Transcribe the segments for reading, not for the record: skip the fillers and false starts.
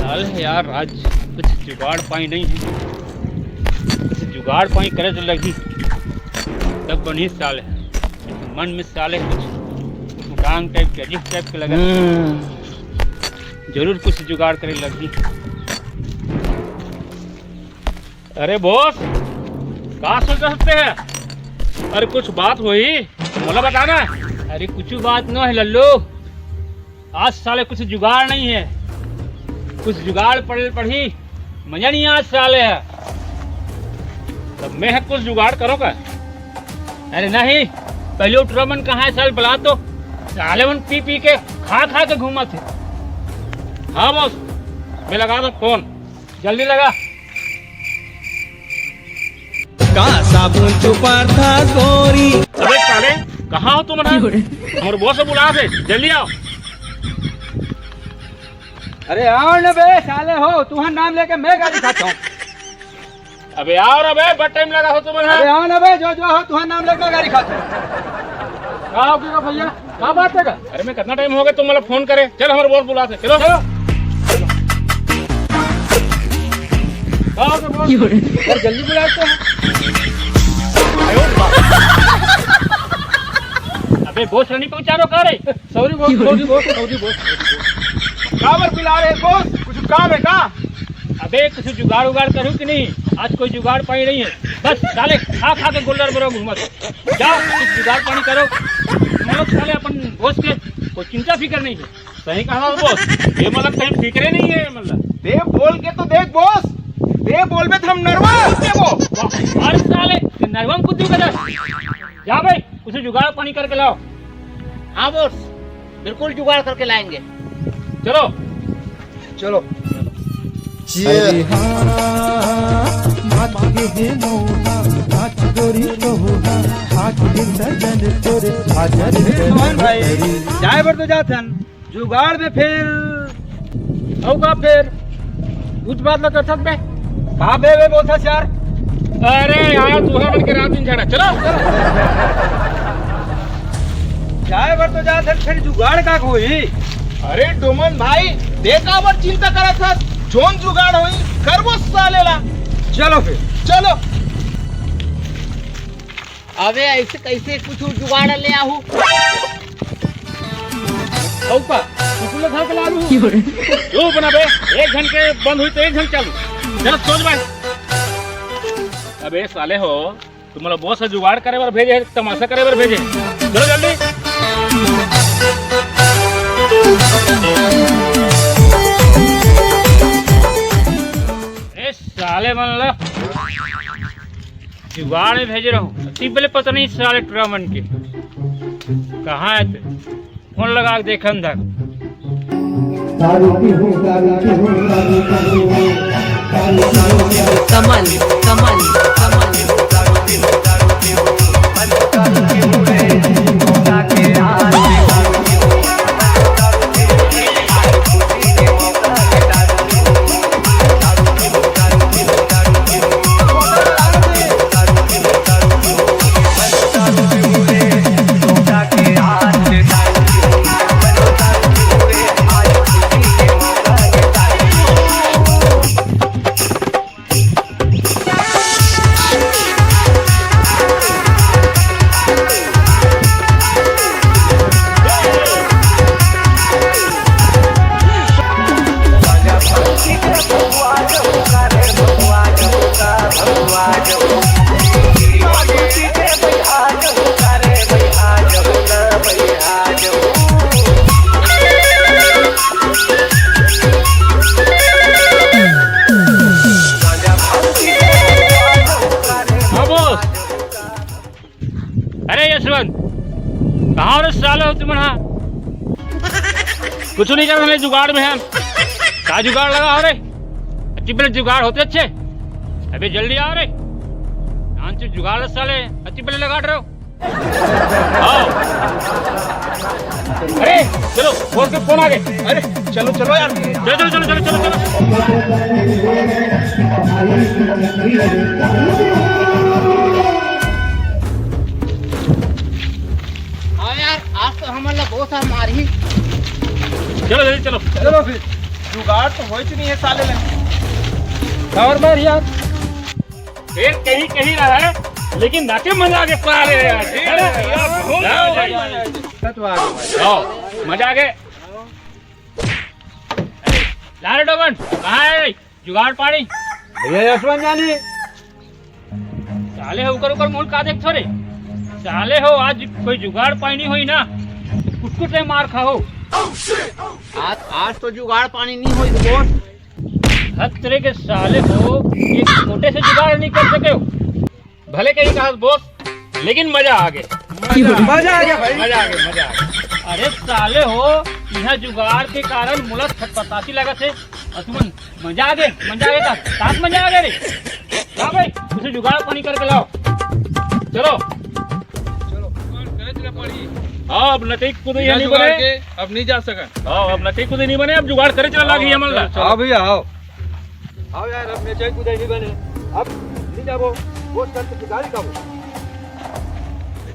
साल है यार, आज कुछ जुगाड़ पाई नहीं है। कुछ जुगाड़ पाई करे तो लगी तब बनी साल है। मन में साल है कुछ टांग टाइप के अजीब टाइप के लगा। जरूर कुछ जुगाड़ करे लगी। अरे बॉस कहाँ सोच सकते हैं? अरे कुछ बात हुई बोला बताना। अरे कुछ बात न है लल्लू, आज साले कुछ जुगाड़ नहीं है। कुछ जुगाड़ पड़ी मजा नहीं आज साले है। तब मैं है कुछ जुगाड़ करो का? अरे नहीं, पहले उठरमन कहाँ है साल बुला तो साले मन पी पी के खा के घूमा थे। हाँ बॉस मैं लगा दो फोन, जल्दी लगा। का साबुन छुपा था गोरी। अबे साले कहाँ हो तुम? हमारे बॉस से बुला दे, जल्दी आओ। अरे आओ न बे साले हो, तुम्हारा नाम लेके मैं गाड़ी खाता हूँ। अबे आओ रे बे, बहुत टाइम लगा हो तुम्हें। अरे आओ न बे, जो हो तुम्हारा नाम लेके गाड़ी खाता हूँ। कहाँ हो क्यों भैया, क्या बात है? अरे मैं कितना टाइम हो गया तुम मतलब फोन करे। चल हमारे बॉस बुलाते, चलो चलो। यार जल्दी बुलाते हैं। अबे बॉस नहीं पहुंचा रो का रे। Sorry boss, sorry boss, sorry boss. काबर बुला रहे बॉस, कुछ काम है का? अबे कुछ जुगाड़ उगाड़ करूँ कि नहीं? आज कोई जुगाड़ पाई नहीं है। बस साले खा के गोल्डर बरो घूमत। जाओ कुछ जुगाड़ पानी करो। तुम लोग साले अपन बॉस के कोई चिंता फिक्र नहीं है। सही कहा बॉस, ये मतलब कहीं फिक्रे नहीं है। मतलब दे बोल के तो देख बॉस, दे बोल में हम नरवा वो। अरे साले नरवम कुछ कर जा भाई, कुछ जुगाड़ पानी करके लाओ। हाँ बॉस, बिल्कुल जुगाड़ करके लाएंगे। चलो चलो। अरे हाँ बात के है मोहा बात गोरी तो होगा हाथ दिन दर्जन तोरे हाजर मोहन भाई जाए बर तो जाथन जुगाड़ में फिर होगा फिर कुछ बात न कर सकते। कहाँ बे बोलता यार? अरे यार तुहा बन के रात दिन झाड़ा। चलो जाए बर तो जाथन फिर जुगाड़ का कोई। अरे डोमन भाई देखा बर चिंता करा था, जोन जुगाड़ होई कर वो सालेला। चलो फिर चलो। अबे ऐसे कैसे कुछ जुगाड़ ले आहू? औपा कुछ लगा के लालू जो बना बे। 1 घंटे बंद हुई तो 1 घंटे चालू। चल सोच भाई। अबे साले हो तुम लोग बहुत सा जुगाड़ करे बार भेजे, तमाशा करे बार भेजे। चलो जल्दी। ए साले मतलब जुगाड़ में भेज रहा हूँ। पहले पता नहीं साले टूर्नामेंट के कहाँ है थे? फोन लगा के देखन था। कमल कमल कमल कहाँ रे साले हो तुम? हाँ कुछ नहीं कर रहे जुगाड़ में है। क्या जुगाड़ लगा हो रे? अच्छी पहले जुगाड़ होते अच्छे। अबे जल्दी आओ रे, जुगाड़ साले अच्छी पहले लगा रहे हो। आओ अरे चलो फोन के फोन आ गए। अरे चलो चलो यार, चलो चलो चलो चलो चलो। हाँ यार आज तो हमारा बहुत सारा मार ही। चलो जल्दी चलो। चलो फिर जुगाड़ तो हो नहीं है साले लगे। और मार यार फिर कहीं कहीं रहा है लेकिन नाके मजा आ गए सारे यार। सच बात है। आओ मजा आ गए। लारे डोगन कहाँ है जुगाड़ पानी? भैया यशवंत जानी साले हो ऊपर ऊपर मुंह का देख थोड़े साले हो आज कोई जुगाड़ पानी हुई ना कुट से मार खाओ। आज तो जुगाड़ पानी नहीं हुई बोस। हर तरह के साले हो एक छोटे से जुगाड़ नहीं कर सके हो। भले कहीं कहा बोस लेकिन मजा आ गया। मजा आ गया भाई। मजा आ गया मजा आ गया। अरे साले हो यहाँ जुगाड़ के कारण मुला छटपटासी लगत है और तुम मजा आ गए का साथ मजा आ गए रे। हाँ भाई उसे जुगाड़ पानी करके लाओ। चलो हाँ अब नटी खुद ही नहीं बने। अब नहीं जा सका। हाँ अब नटी खुद ही नहीं बने अब जुगाड़ करे चला लागी अमल ला। आओ भैया आओ आओ यार अब नेचे कुछ नहीं बने अब नहीं जाबो वो करके गाड़ी का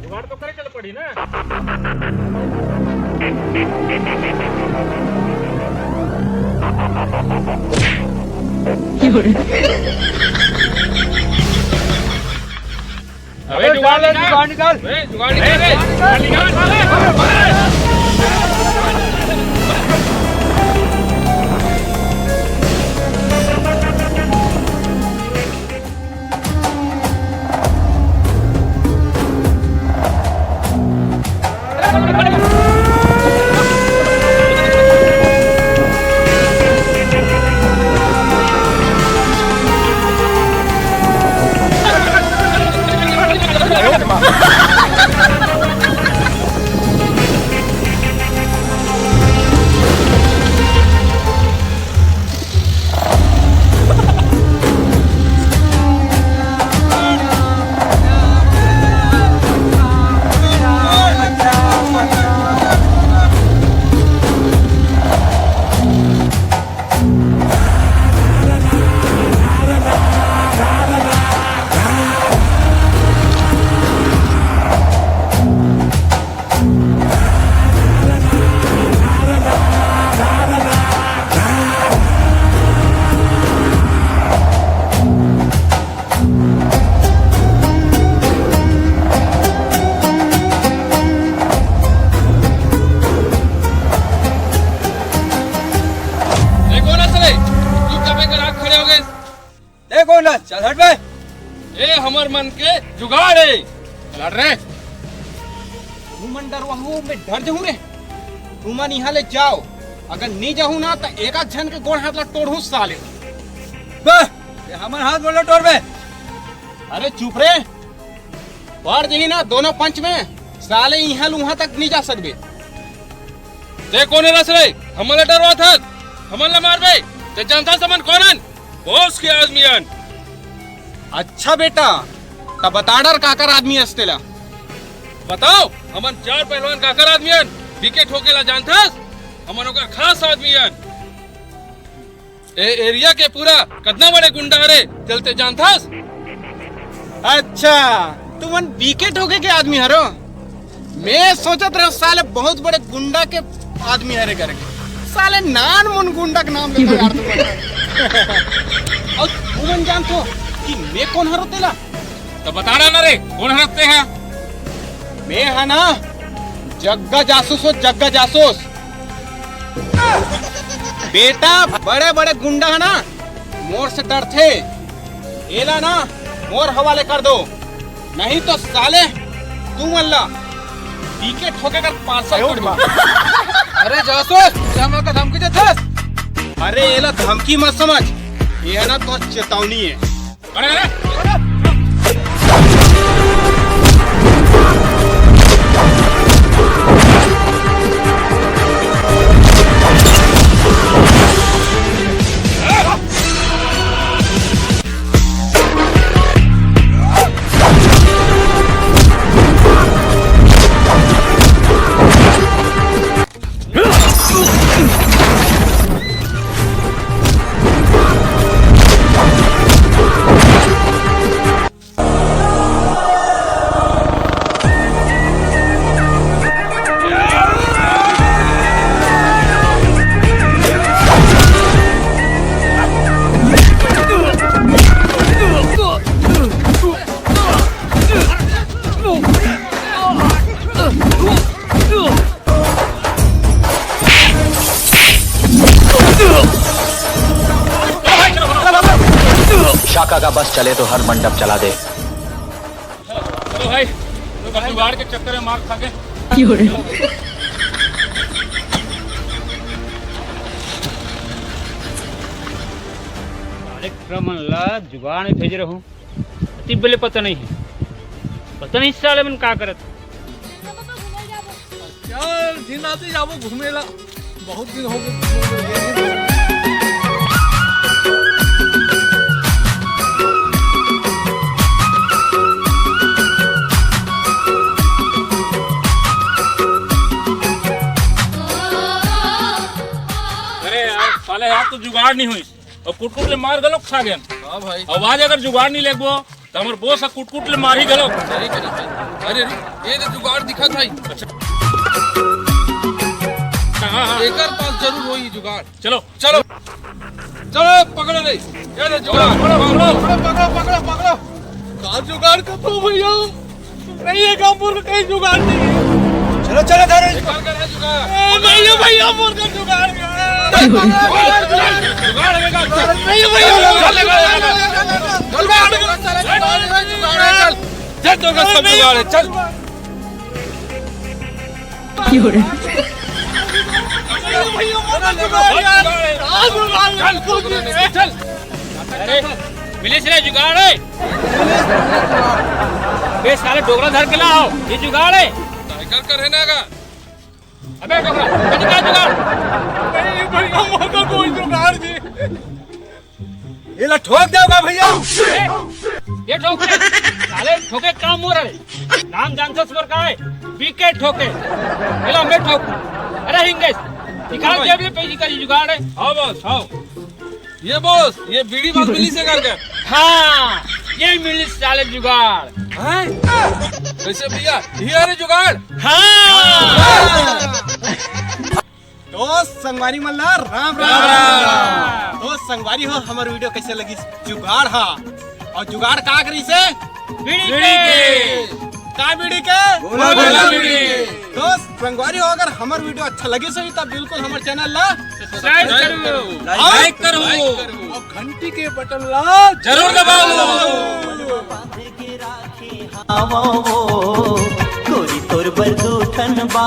जुगाड़ तो करे चल पड़ी ना। अबे जुगाड़ जुगाड़ निकाल जुगाड़ निकाल साले। देखो ना चल हट बे। ए हमर मन के जुगाड़ है। लड़ रहे तू मन डरवाहू मैं डर जाऊं रे। तू मन यहाँ ले जाओ अगर नहीं जाऊं ना तो एक आध जन के गोड़ हाथ ला तोड़ू साले। बे ये हमर हाथ बोलो तोड़ बे। अरे चुप रे पड़ जही ना दोनों पंच में साले यहाँ लूहा तक नहीं जा सकबे। ते कोने रस रे हमले डरवा था हमले मार बे ते जनता समन कोनन बॉस के आदमियन। अच्छा बेटा तब बता डर काकर आदमी हस्तेला बताओ हमन चार पहलवान काकर आदमियन विकेट होकेला जानथस हमन ओकर खास आदमियन। ए एरिया के पूरा कितना बड़े गुंडा रे चलते जानथस। अच्छा तुमन विकेट होके के आदमी हरो। मैं सोचत रहा साले बहुत बड़े गुंडा के आदमी हरे करके साले नान मुन गुंडा का नाम लेता यार तुम। और तुमन जानतो कि मैं कौन हरो तेला? तो बता रहा ना रे कौन हरते हैं? मैं है ना जग्गा जासूस हो जग्गा जासूस। बेटा बड़े बड़े गुंडा है ना मोर से डर थे एला ना मोर हवाले कर दो नहीं तो साले तुम अल्लाह विकेट ठोके कर पार्सल कर दो। अरे जासूस हमें का धमकी देते। अरे एला धमकी मत समझ ये है ना तो चेतावनी है। अरे काका का बस चले तो हर मंडप चला दे। चलो भाई, लोग अब जुगाड़ के चक्कर में मार खा के ला जुगाड़ में भेज रहा हूँ। तिब्बले पता नहीं है, पता नहीं साले मन का करत। यार दिन आते जाबो घूमेला, बहुत दिन हो गए। अरे यार साले यार तो जुगाड़ नहीं हुई और कुटकुट ले मार गलो खा गए। हाँ भाई, आवाज अगर जुगाड़ नहीं लेगबो तो हमर बोस कुटकुट ले मार ही गलो। सही करी। अरे ये तो जुगाड़ दिखा था। हाँ, एकर पास जरूर होई जुगाड़। चलो चलो चलो पकड़ो ले, ये ले जुगाड़। पकड़ो पकड़ो। का जुगाड़ कर दो भैया, नहीं है कामपुर का कहीं जुगाड़ नहीं है। चलो चलो धरो जुगाड़ कर है जुगाड़। नहीं भैया बोल कर जुगाड़ जुगाड़ है का नहीं भैया चल तो का सब जुगाड़ है। चल चल। अरे मिलिस रे जुगाड़ है। बे साले डोगरा धर के लाओ, ये जुगाड़ है। टाइगर कर है ना का। अबे डोगरा कौन का जुगाड़? नहीं भैया मोर कोई जुगाड़ नहीं। ये ला ठोक देगा भैया। ये ठोके साले ठोके काम मोर है। नाम जानते स्वर का है, बीके ठोके। एला मैं ठोकू। अरे हिंगेश निकाल जेब ले पैसे का जुगाड़ है। हाँ बॉस, हाँ ये बॉस, ये बीड़ी बॉस मिली से करके। हाँ ये मिली साले जुगाड़। हैं? कैसे भैया ये अरे जुगाड़। हाँ दोस्त संगवारी मल्ला राम राम। दोस्त संगवारी हो, हमार वीडियो कैसे लगी? जुगाड़ हा और जुगाड़ का करी से बीड़ी के का बीड़ी के गोला बीड़ी। दोस्त संगवारी हो, अगर हमार वीडियो अच्छा लगी सही तब बिल्कुल हमारे चैनल ला सब्सक्राइब करो, लाइक करो और घंटी के बटन ला जरूर दबाओ। गोरी तोर बरदू ठन बा।